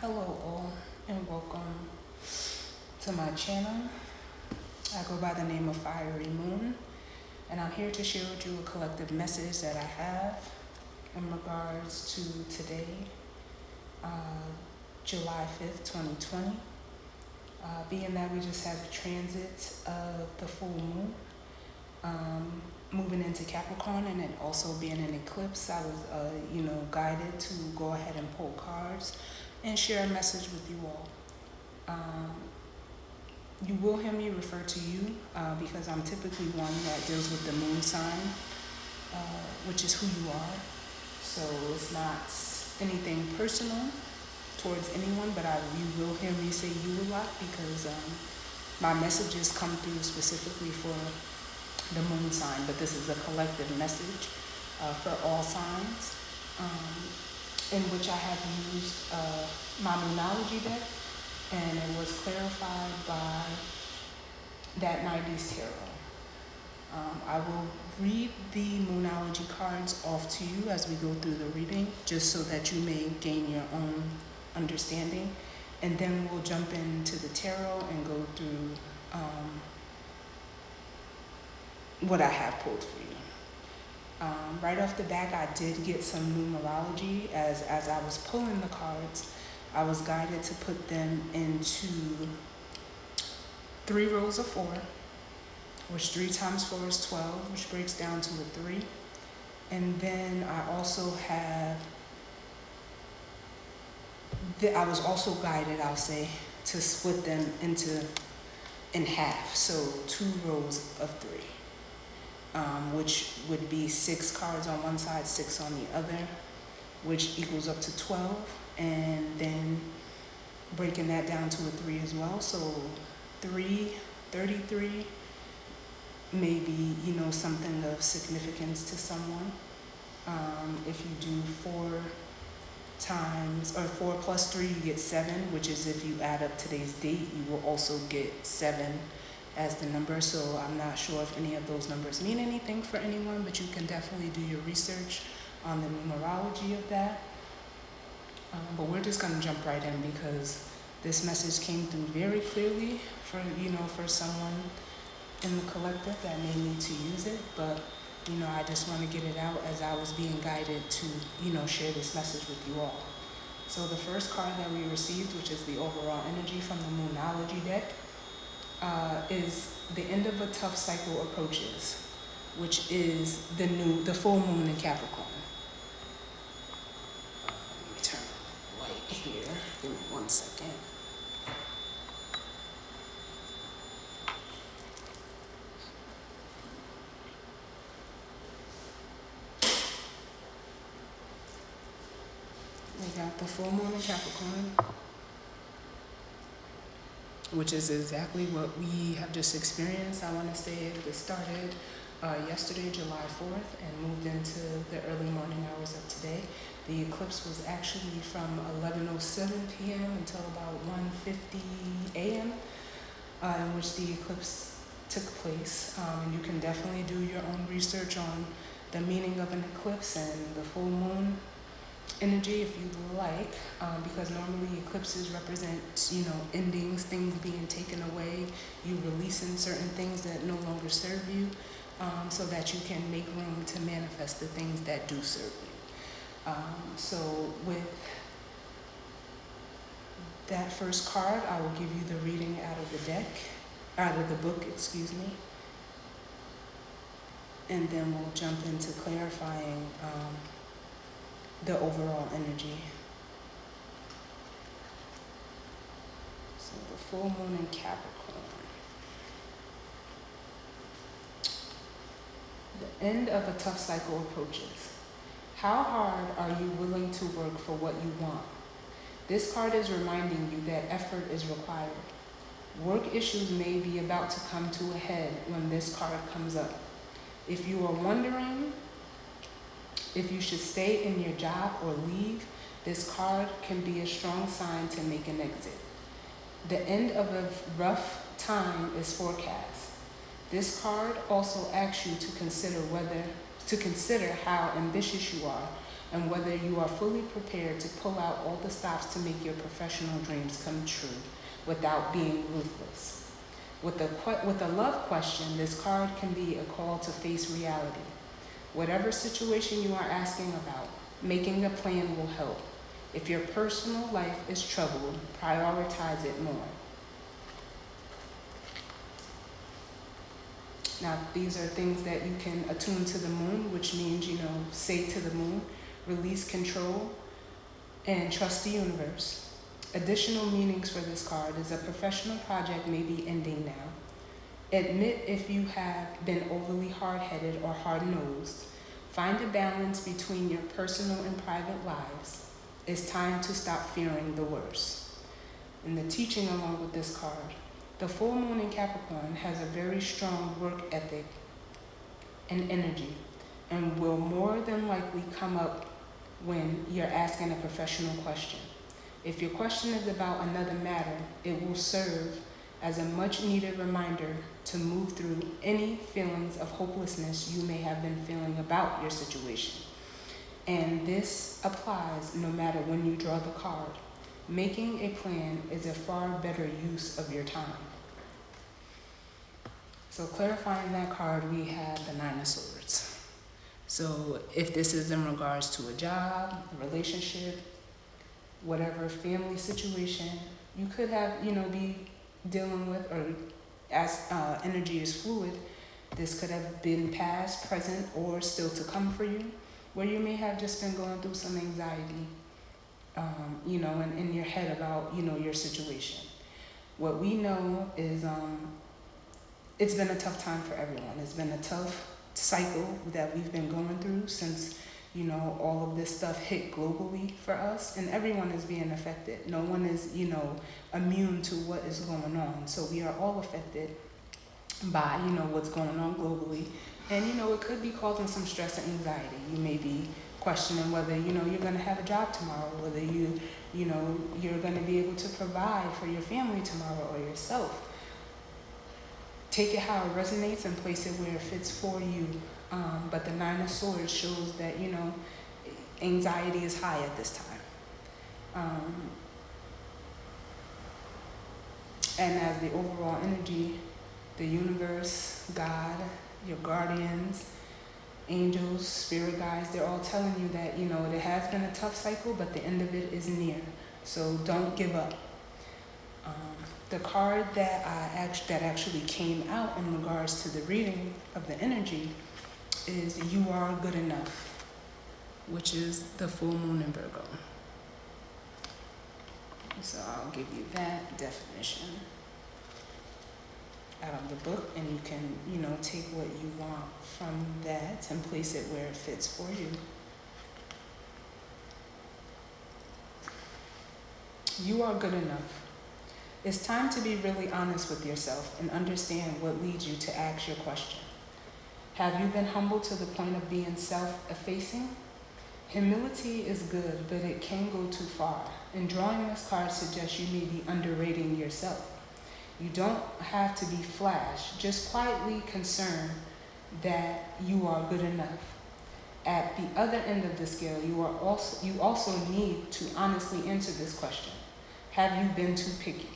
Hello all and welcome to my channel. I go by the name of Fiery Moon and I'm here to share with you a collective message that I have in regards to today, July 5th, 2020. Being that we just had a transit of the full moon moving into Capricorn and it also being an eclipse, I was guided to go ahead and pull cards and share a message with you all. You will hear me refer to you because I'm typically one that deals with the moon sign, which is who you are. So it's not anything personal towards anyone, but you will hear me say you a lot because my messages come through specifically for the moon sign, but this is a collective message for all signs, in which I have used my Moonology deck, and it was clarified by that 90s tarot. I will read the Moonology cards off to you as we go through the reading, just so that you may gain your own understanding, and then we'll jump into the tarot and go through what I have pulled for you. Right off the bat, I did get some numerology. As I was pulling the cards, I was guided to put them into 3 rows of 4, which 3 times 4 is 12, which breaks down to a 3. And then I was also guided, I'll say, to split them in half, so 2 rows of 3. Which would be 6 cards on one side, 6 on the other, which equals up to 12, and then breaking that down to a 3 as well. So 33 may be, something of significance to someone. If you do 4 plus 3, you get 7, which is, if you add up today's date, you will also get 7 as the number. So I'm not sure if any of those numbers mean anything for anyone, but you can definitely do your research on the numerology of that. But we're just going to jump right in because this message came through very clearly for someone in the collective that may need to use it. But I just want to get it out as I was being guided to share this message with you all. So the first card that we received, which is the overall energy from the Moonology deck, is the end of a tough cycle approaches, which is the full moon in Capricorn. Let me turn the light here. Give me 1 second. We got the full moon in Capricorn, which is exactly what we have just experienced. I want to say it started yesterday, July 4th, and moved into the early morning hours of today. The eclipse was actually from 11:07 p.m. until about 1:50 a.m., in which the eclipse took place. You can definitely do your own research on the meaning of an eclipse and the full moon energy if you like, because normally eclipses represent endings, things being taken away, you releasing certain things that no longer serve you, so that you can make room to manifest the things that do serve you. So with that first card, I will give you the reading out of the book, and then we'll jump into clarifying the overall energy. So the full moon in Capricorn. The end of a tough cycle approaches. How hard are you willing to work for what you want? This card is reminding you that effort is required. Work issues may be about to come to a head when this card comes up. If you are wondering if you should stay in your job or leave, this card can be a strong sign to make an exit. The end of a rough time is forecast. This card also asks you to consider how ambitious you are and whether you are fully prepared to pull out all the stops to make your professional dreams come true without being ruthless. With a love question, this card can be a call to face reality. Whatever situation you are asking about, making a plan will help. If your personal life is troubled, prioritize it more. Now, these are things that you can attune to the moon, which means, say to the moon, release control, and trust the universe. Additional meanings for this card is a professional project may be ending now. Admit if you have been overly hard-headed or hard-nosed. Find a balance between your personal and private lives. It's time to stop fearing the worst. And the teaching along with this card, the full moon in Capricorn has a very strong work ethic and energy, and will more than likely come up when you're asking a professional question. If your question is about another matter, it will serve as a much needed reminder to move through any feelings of hopelessness you may have been feeling about your situation. And this applies no matter when you draw the card. Making a plan is a far better use of your time. So clarifying that card, we have the Nine of Swords. So if this is in regards to a job, a relationship, whatever family situation you could have, be dealing with, or as energy is fluid, this could have been past, present, or still to come for you, where you may have just been going through some anxiety, in your head about, your situation. What we know is it's been a tough time for everyone. It's been a tough cycle that we've been going through since, all of this stuff hit globally for us, and everyone is being affected. No one is, immune to what is going on. So we are all affected by, what's going on globally. And, it could be causing some stress and anxiety. You may be questioning whether, you're going to have a job tomorrow, whether you're going to be able to provide for your family tomorrow or yourself. Take it how it resonates and place it where it fits for you. But the Nine of Swords shows that, anxiety is high at this time. And as the overall energy, the universe, God, your guardians, angels, spirit guides, they're all telling you that, it has been a tough cycle, but the end of it is near. So don't give up. The card that actually came out in regards to the reading of the energy is You Are Good Enough, which is the full moon in Virgo. So I'll give you that definition out of the book, and you can, take what you want from that and place it where it fits for you. You are good enough. It's time to be really honest with yourself and understand what leads you to ask your question. Have you been humble to the point of being self-effacing? Humility is good, but it can go too far. And drawing this card suggests you may be underrating yourself. You don't have to be flash, just quietly concerned that you are good enough. At the other end of the scale, you also need to honestly answer this question. Have you been too picky?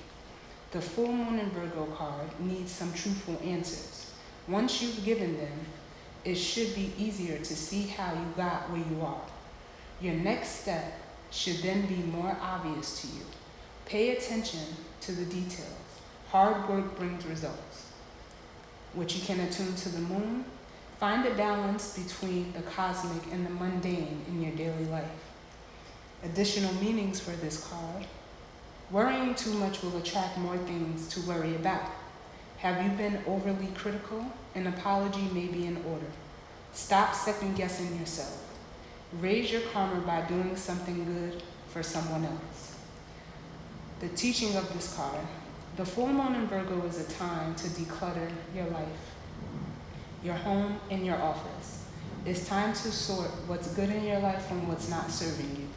The full moon in Virgo card needs some truthful answers. Once you've given them, it should be easier to see how you got where you are. Your next step should then be more obvious to you. Pay attention to the details. Hard work brings results. Which you can attune to the moon. Find a balance between the cosmic and the mundane in your daily life. Additional meanings for this card. Worrying too much will attract more things to worry about. Have you been overly critical? An apology may be in order. Stop second-guessing yourself. Raise your karma by doing something good for someone else. The teaching of this card. The full moon in Virgo is a time to declutter your life, your home, and your office. It's time to sort what's good in your life from what's not serving you.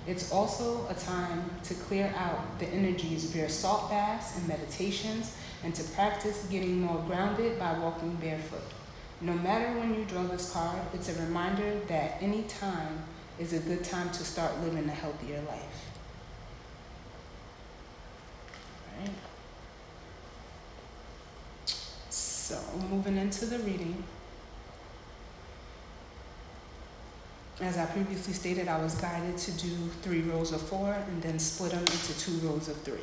It's also a time to clear out the energies via salt baths and meditations, and to practice getting more grounded by walking barefoot. No matter when you draw this card, it's a reminder that any time is a good time to start living a healthier life. Right? So moving into the reading. As I previously stated, I was guided to do 3 rows of 4 and then split them into 2 rows of 3.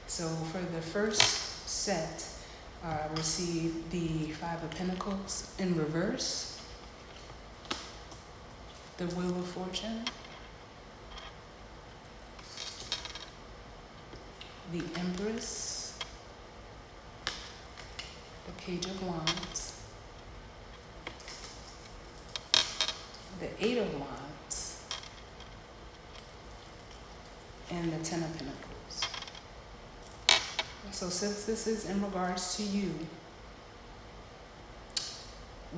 So for the first set, I received the 5 of Pentacles in reverse, the Wheel of Fortune, the Empress, the Page of Wands, the 8 of Wands, and the 10 of Pentacles. So since this is in regards to you,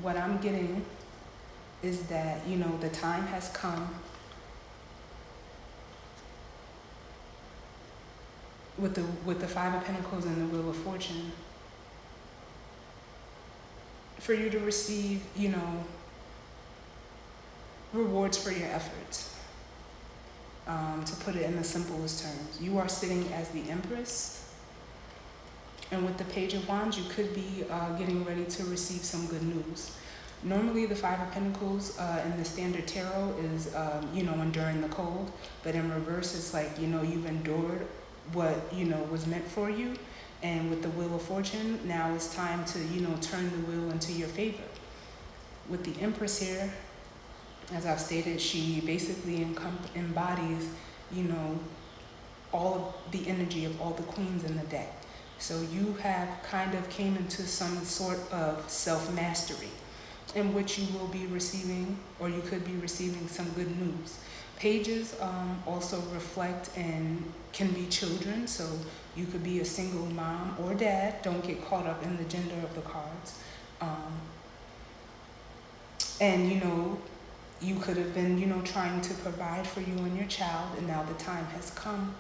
what I'm getting is that, the time has come with the 5 of Pentacles and the Wheel of Fortune for you to receive, rewards for your efforts. To put it in the simplest terms, you are sitting as the Empress, and with the Page of Wands, you could be getting ready to receive some good news. Normally, the 5 of Pentacles in the standard tarot is, enduring the cold, but in reverse, it's like, you've endured what, was meant for you. And with the Wheel of Fortune, now it's time to, turn the wheel into your favor. With the Empress here, as I've stated, she basically embodies, all of the energy of all the queens in the deck. So you have kind of came into some sort of self-mastery in which you will be receiving, or you could be receiving, some good news. Pages also reflect and can be children, so you could be a single mom or dad. Don't get caught up in the gender of the cards. And you could have been, trying to provide for you and your child, and now the time has come.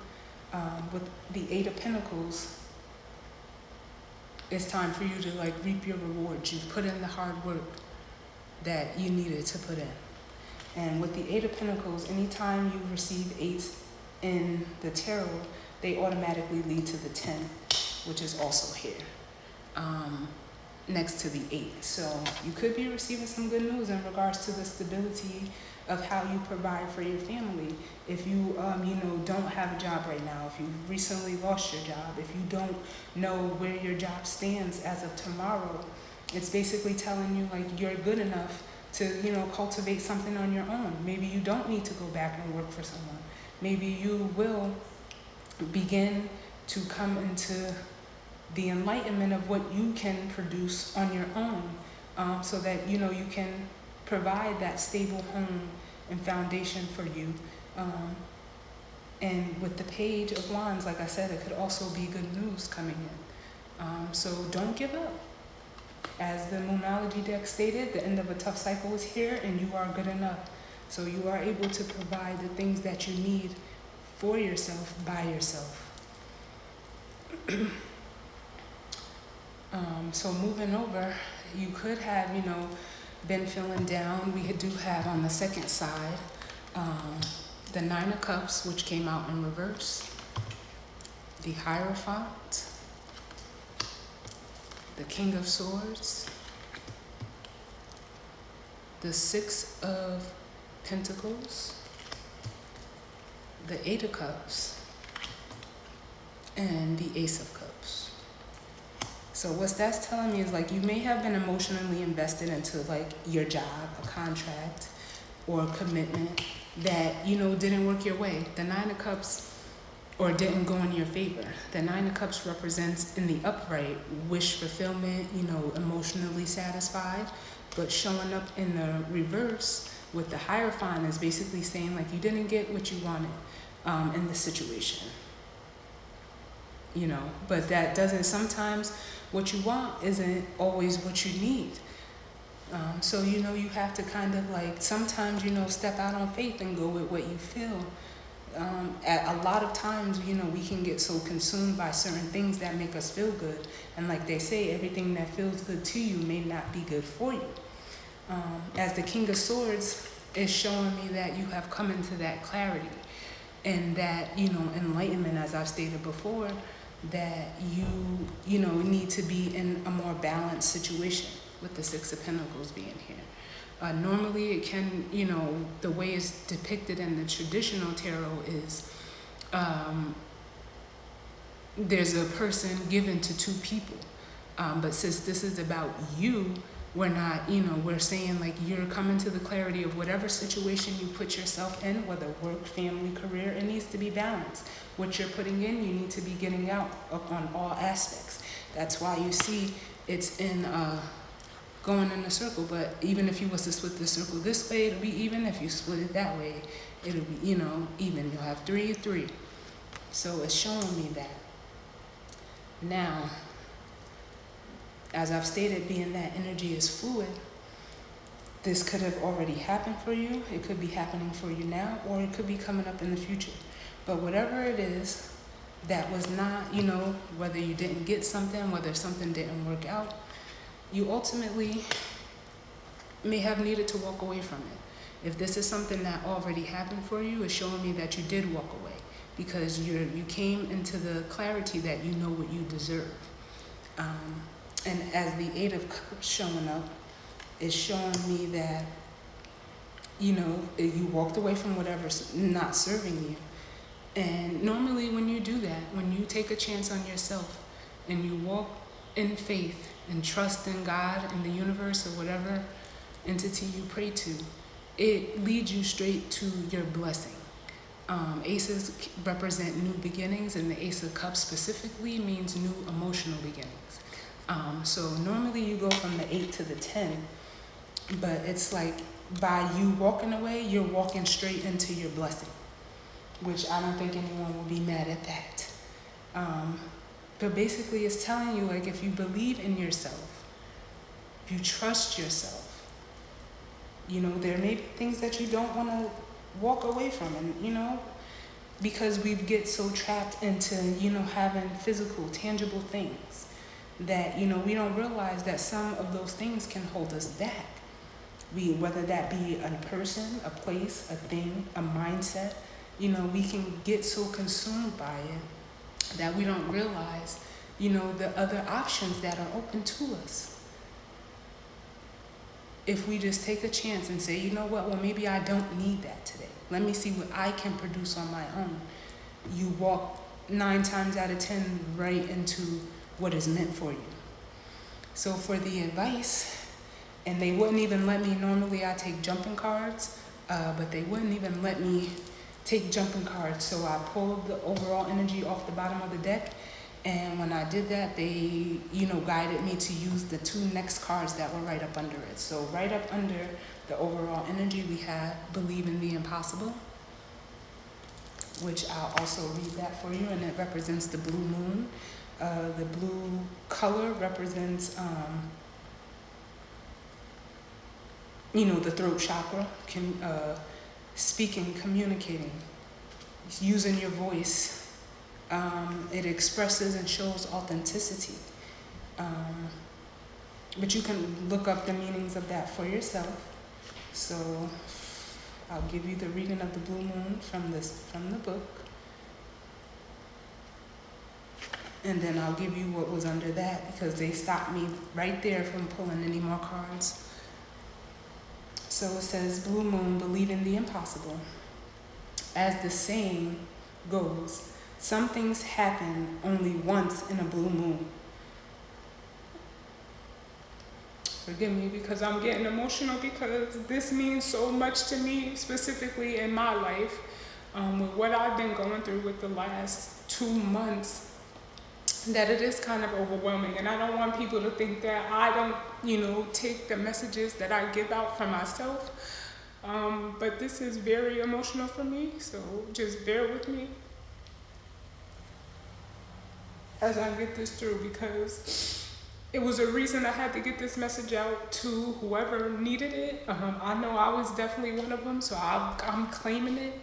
With the 8 of Pentacles, it's time for you to reap your rewards. You've put in the hard work that you needed to put in. And with the 8 of Pentacles, anytime you receive 8s in the tarot, they automatically lead to the 10, which is also here, next to the 8. So you could be receiving some good news in regards to the stability of how you provide for your family. If you, don't have a job right now, if you recently lost your job, if you don't know where your job stands as of tomorrow, it's basically telling you you're good enough to, cultivate something on your own. Maybe you don't need to go back and work for someone. Maybe you will begin to come into the enlightenment of what you can produce on your own, so that, you can provide that stable home and foundation for you. And with the Page of Wands, like I said, it could also be good news coming in. So don't give up. As the Moonology deck stated, the end of a tough cycle is here, and you are good enough. So you are able to provide the things that you need for yourself, by yourself. So moving over, you could have, been feeling down. We do have on the second side the 9 of Cups, which came out in reverse, the Hierophant, the King of Swords, the 6 of Pentacles, the 8 of Cups, and the Ace of Cups. So what that's telling me is you may have been emotionally invested into your job, a contract, or a commitment that, didn't work your way. The 9 of Cups, or didn't go in your favor. The 9 of Cups represents in the upright wish fulfillment, emotionally satisfied, but showing up in the reverse with the Hierophant is basically saying you didn't get what you wanted in the situation. But that doesn't, sometimes what you want isn't always what you need. So, you have to kind of sometimes, step out on faith and go with what you feel. A lot of times, we can get so consumed by certain things that make us feel good. And like they say, everything that feels good to you may not be good for you. As the King of Swords, It's showing me that you have come into that clarity and that, enlightenment, as I've stated before, that you need to be in a more balanced situation with the Six of Pentacles being here. Normally it can, the way it's depicted in the traditional tarot is there's a person given to two people. But since this is about you, we're not, we're saying like you're coming to the clarity of whatever situation you put yourself in, whether work, family, career, it needs to be balanced. What you're putting in, you need to be getting out on all aspects. That's why you see it's in going in a circle. But even if you was to split the circle this way, it'll be even. If you split it that way, it'll be, even. You'll have 3, 3. So it's showing me that. Now, as I've stated, being that energy is fluid, this could have already happened for you. It could be happening for you now, or it could be coming up in the future. But whatever it is that was not, whether you didn't get something, whether something didn't work out, you ultimately may have needed to walk away from it. If this is something that already happened for you, it's showing me that you did walk away because you came into the clarity that you know what you deserve. And as the Eight of Cups showing up, it's showing me that, you walked away from whatever's not serving you. And normally when you do that, when you take a chance on yourself and you walk in faith and trust in God and the universe or whatever entity you pray to, it leads you straight to your blessing. Aces represent new beginnings, and the Ace of Cups specifically means new emotional beginnings. So normally you go from the 8 to the 10, but it's like by you walking away, you're walking straight into your blessing, which I don't think anyone will be mad at that. But basically it's telling you, like, if you believe in yourself, if you trust yourself, there may be things that you don't want to walk away from, and, because we get so trapped into, having physical, tangible things that, we don't realize that some of those things can hold us back. Whether that be a person, a place, a thing, a mindset, we can get so consumed by it that we don't realize, the other options that are open to us. If we just take a chance and say, well, maybe I don't need that today. Let me see what I can produce on my own. You walk 9 times out of 10 right into what is meant for you. So for the advice, and they wouldn't even let me, normally I take jumping cards, but they wouldn't even let me take jumping cards. So I pulled the overall energy off the bottom of the deck. And when I did that, they, guided me to use the 2 next cards that were right up under it. So right up under the overall energy, we have Believe in the Impossible, which I'll also read that for you. And it represents the blue moon. The blue color represents, the throat chakra, speaking, communicating, using your voice. It expresses and shows authenticity. But you can look up the meanings of that for yourself. So I'll give you the reading of the blue moon from the book. And then I'll give you what was under that, because they stopped me right there from pulling any more cards. So it says, blue moon, believe in the impossible. As the saying goes, some things happen only once in a blue moon. Forgive me because I'm getting emotional, because this means so much to me, specifically in my life, with what I've been going through with the last 2 months, that it is kind of overwhelming. And I don't want people to think that I don't, take the messages that I give out for myself. But this is very emotional for me, so just bear with me as I get this through, because it was a reason I had to get this message out to whoever needed it. I know I was definitely one of them, so I'm claiming it.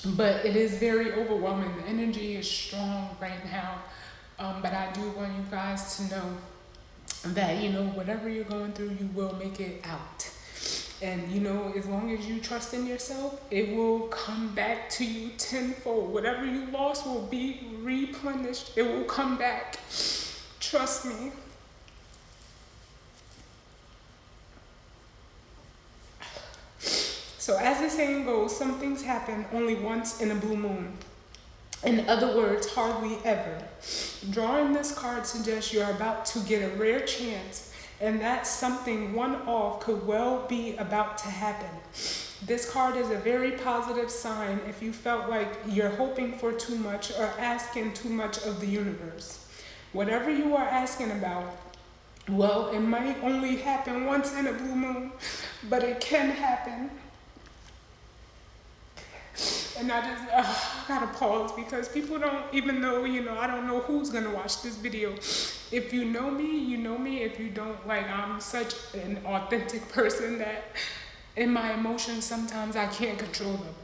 But it is very overwhelming. The energy is strong right now. But I do want you guys to know that, whatever you're going through, you will make it out. And you know, as long as you trust in yourself, it will come back to you tenfold. Whatever you lost will be replenished. It will come back. Trust me. So as the saying goes, some things happen only once in a blue moon. In other words, hardly ever. Drawing this card suggests you're about to get a rare chance, and that something one-off could well be about to happen. This card is a very positive sign if you felt like you're hoping for too much or asking too much of the universe. Whatever you are asking about, well, it might only happen once in a blue moon, but it can happen. And I gotta pause because people don't even know, I don't know who's gonna watch this video. If you know me, you know me. If you don't, like, I'm such an authentic person that in my emotions, sometimes I can't control them.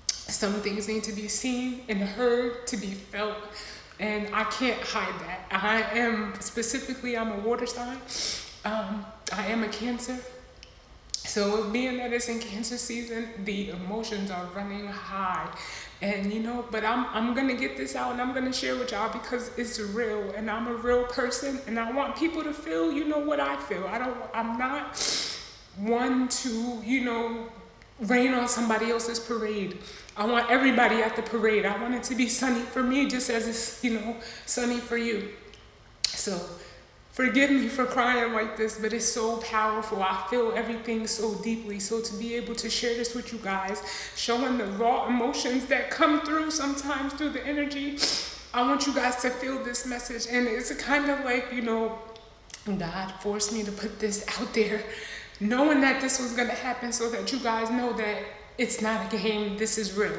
Some things need to be seen and heard to be felt, and I can't hide that. I'm a water sign. I am a Cancer. So being that it's in Cancer season, the emotions are running high. And but I'm gonna get this out and I'm gonna share with y'all because it's real and I'm a real person and I want people to feel, what I feel. I'm not one to, rain on somebody else's parade. I want everybody at the parade. I want it to be sunny for me just as it's, sunny for you. So forgive me for crying like this, but it's so powerful. I feel everything so deeply. So to be able to share this with you guys, showing the raw emotions that come through sometimes through the energy, I want you guys to feel this message. And it's kind of like, God forced me to put this out there, knowing that this was going to happen so that you guys know that it's not a game, this is real.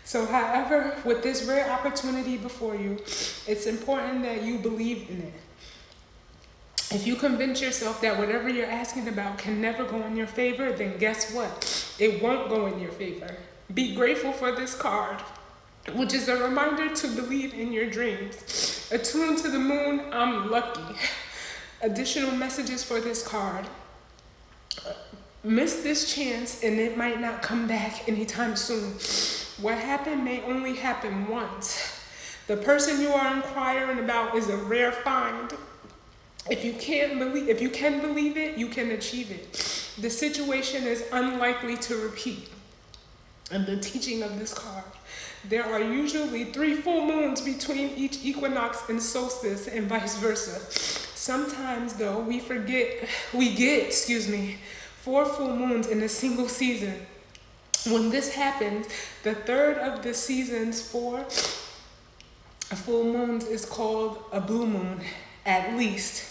So however, with this rare opportunity before you, it's important that you believe in it. If you convince yourself that whatever you're asking about can never go in your favor, then guess what? It won't go in your favor. Be grateful for this card, which is a reminder to believe in your dreams. Attuned to the moon, I'm lucky. Additional messages for this card. Miss this chance and it might not come back anytime soon. What happened may only happen once. The person you are inquiring about is a rare find. If you can believe it, you can achieve it. The situation is unlikely to repeat. And the teaching of this card, there are usually 3 full moons between each equinox and solstice and vice versa. Sometimes though, we get 4 full moons in a single season. When this happens, the third of the season's 4 full moons is called a blue moon, at least.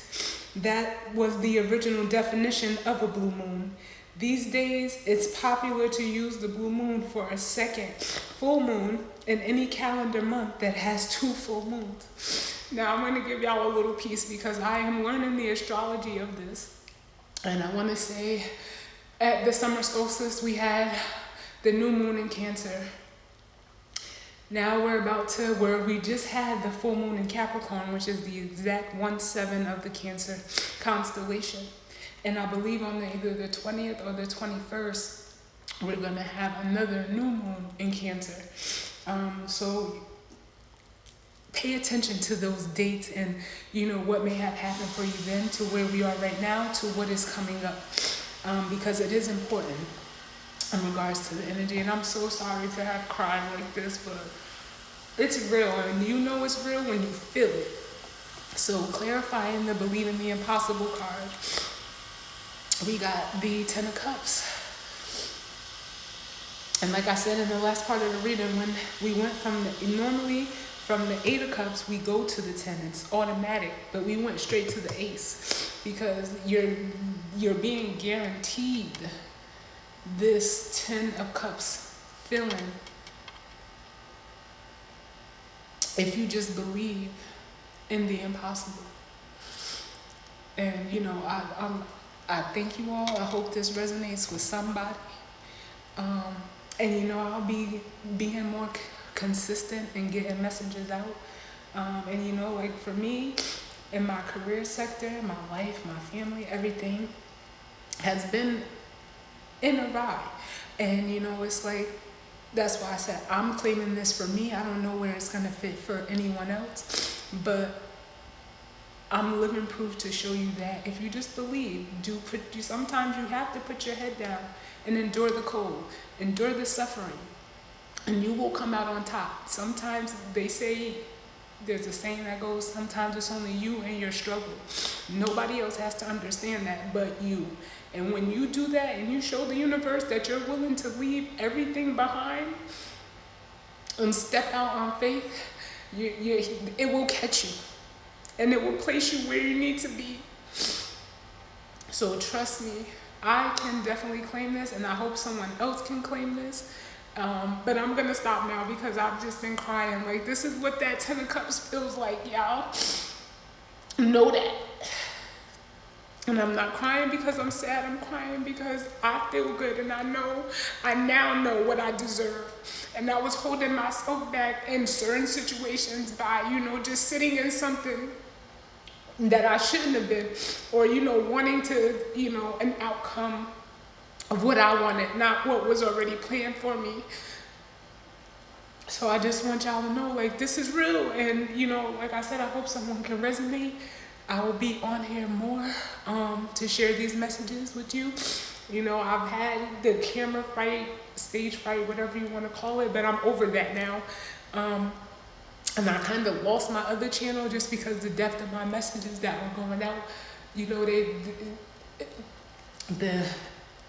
That was the original definition of a blue moon. These days, it's popular to use the blue moon for a second full moon in any calendar month that has 2 full moons. Now, I'm going to give y'all a little piece because I am learning the astrology of this. And I want to say, at the summer solstice, we had the new moon in Cancer. Now we just had the full moon in Capricorn, which is the exact 1/7 of the Cancer constellation. And I believe on either the 20th or the 21st, we're going to have another new moon in Cancer. So pay attention to those dates and, what may have happened for you then to where we are right now to what is coming up. Because it is important in regards to the energy. And I'm so sorry to have cried like this, but it's real. And it's real when you feel it. So clarifying the believe in the impossible card. We got the 10 of Cups. And like I said in the last part of the reading, when we went from the 8 of Cups, we go to the 10. It's automatic, but we went straight to the Ace because you're being guaranteed this 10 of Cups feeling if you just believe in the impossible. And I thank you all. I hope this resonates with somebody. And I'll be being more consistent and getting messages out. And like for me, in my career sector, my life, my family, everything has been in a ride. And it's like, that's why I said I'm claiming this for me. I don't know where it's gonna fit for anyone else, but I'm living proof to show you that if you just believe, sometimes you have to put your head down and endure the cold, endure the suffering, and you will come out on top. Sometimes they say, there's a saying that goes, sometimes it's only you and your struggle. Nobody else has to understand that but you. And when you do that and you show the universe that you're willing to leave everything behind and step out on faith, it will catch you. And it will place you where you need to be. So trust me, I can definitely claim this, and I hope someone else can claim this. But I'm gonna stop now because I've just been crying. Like, this is what that 10 of Cups feels like, y'all. Know that. And I'm not crying because I'm sad. I'm crying because I feel good, and I now know what I deserve. And I was holding myself back in certain situations by, just sitting in something that I shouldn't have been, or, wanting to, an outcome of what I wanted, not what was already planned for me. So I just want y'all to know, like, this is real. And, like I said, I hope someone can resonate. I will be on here more to share these messages with you. I've had the camera fight, stage fight, whatever you want to call it, but I'm over that now. And I kind of lost my other channel just because the depth of my messages that were going out,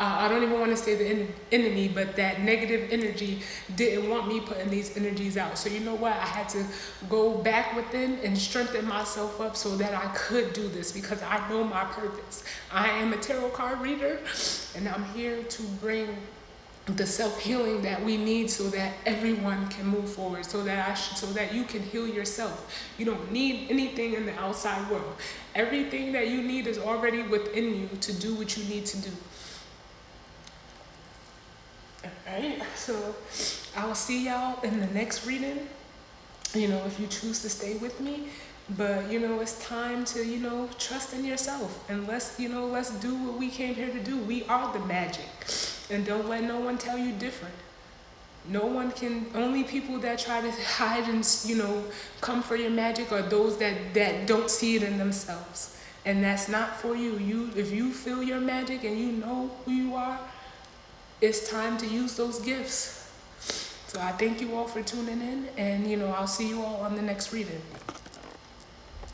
I don't even want to say the enemy, but that negative energy didn't want me putting these energies out. So you know what? I had to go back within and strengthen myself up so that I could do this, because I know my purpose. I am a tarot card reader, and I'm here to bring the self-healing that we need so that everyone can move forward, so that you can heal yourself. You don't need anything in the outside world. Everything that you need is already within you to do what you need to do. Alright, so I'll see y'all in the next reading, if you choose to stay with me. But, it's time to, trust in yourself, and let's do what we came here to do. We are the magic, and don't let no one tell you different. Only people that try to hide and, come for your magic are those that don't see it in themselves. And that's not for you. If you feel your magic and you know who you are, it's time to use those gifts. So I thank you all for tuning in, and I'll see you all on the next reading.